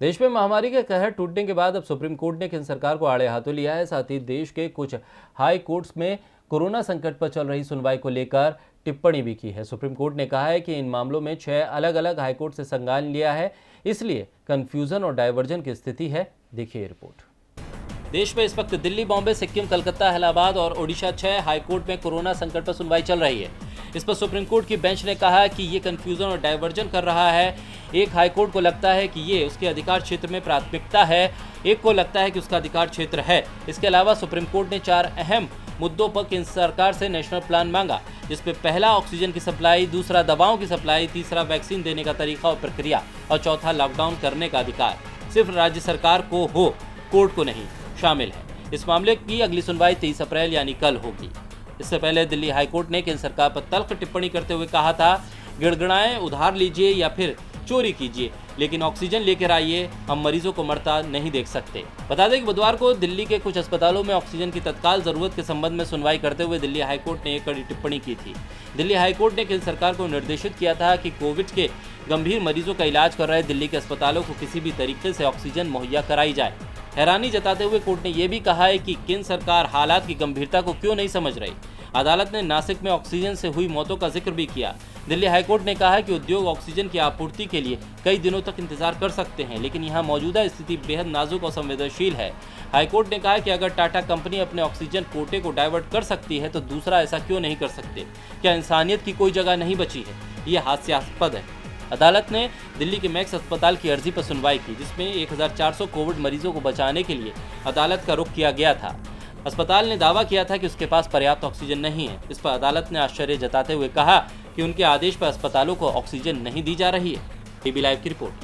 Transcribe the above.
देश में महामारी के कहर टूटने के बाद अब सुप्रीम कोर्ट ने केंद्र सरकार को आड़े हाथों लिया है। साथ ही देश के कुछ हाई कोर्ट्स में कोरोना संकट पर चल रही सुनवाई को लेकर टिप्पणी भी की है। सुप्रीम कोर्ट ने कहा है कि इन मामलों में 6 अलग अलग हाईकोर्ट से संज्ञान लिया है, इसलिए कंफ्यूजन और डाइवर्जन की स्थिति है। देखिए रिपोर्ट। देश में इस वक्त दिल्ली, बॉम्बे, सिक्किम, कलकत्ता, इलाहाबाद और ओडिशा 6 हाईकोर्ट में कोरोना संकट पर सुनवाई चल रही है। इस पर सुप्रीम कोर्ट की बेंच ने कहा कि ये कंफ्यूजन और डाइवर्जन कर रहा है। एक हाईकोर्ट को लगता है कि ये उसके अधिकार क्षेत्र में प्राथमिकता है, एक को लगता है कि उसका अधिकार क्षेत्र है। इसके अलावा सुप्रीम कोर्ट ने 4 अहम मुद्दों पर केंद्र सरकार से नेशनल प्लान मांगा, जिसमें पहला ऑक्सीजन की सप्लाई, दूसरा दवाओं की सप्लाई, तीसरा वैक्सीन देने का तरीका और प्रक्रिया और चौथा लॉकडाउन करने का अधिकार सिर्फ राज्य सरकार को हो, कोर्ट को नहीं शामिल है। इस मामले की अगली सुनवाई 23 अप्रैल यानी कल होगी। इससे पहले दिल्ली हाईकोर्ट ने केंद्र सरकार पर तल्ख टिप्पणी करते हुए कहा था, गिड़गिड़ाएं, उधार लीजिए या फिर चोरी कीजिए, लेकिन ऑक्सीजन लेकर आइए, हम मरीजों को मरता नहीं देख सकते। बता दें कि बुधवार को दिल्ली के कुछ अस्पतालों में ऑक्सीजन की तत्काल जरूरत के संबंध में सुनवाई करते हुए दिल्ली हाईकोर्ट ने एक कड़ी टिप्पणी की थी। दिल्ली हाईकोर्ट ने केंद्र सरकार को निर्देशित किया था कि कोविड के गंभीर मरीजों का इलाज कर रहे दिल्ली के अस्पतालों को किसी भी तरीके से ऑक्सीजन मुहैया कराई जाए। हैरानी जताते हुए कोर्ट ने यह भी कहा है कि केंद्र सरकार हालात की गंभीरता को क्यों नहीं समझ रही। अदालत ने नासिक में ऑक्सीजन से हुई मौतों का जिक्र भी किया। दिल्ली हाईकोर्ट ने कहा है कि उद्योग ऑक्सीजन की आपूर्ति के लिए कई दिनों तक इंतजार कर सकते हैं, लेकिन यहाँ मौजूदा स्थिति बेहद नाजुक और संवेदनशील है। हाईकोर्ट ने कहा कि अगर टाटा कंपनी अपने ऑक्सीजन कोटे को डाइवर्ट कर सकती है तो दूसरा ऐसा क्यों नहीं कर सकते। क्या इंसानियत की कोई जगह नहीं बची है? ये हास्यास्पद है। अदालत ने दिल्ली के मैक्स अस्पताल की अर्जी पर सुनवाई की, जिसमें 1400 कोविड मरीजों को बचाने के लिए अदालत का रुख किया गया था। अस्पताल ने दावा किया था कि उसके पास पर्याप्त ऑक्सीजन नहीं है। इस पर अदालत ने आश्चर्य जताते हुए कहा कि उनके आदेश पर अस्पतालों को ऑक्सीजन नहीं दी जा रही है। टीवी लाइव की रिपोर्ट।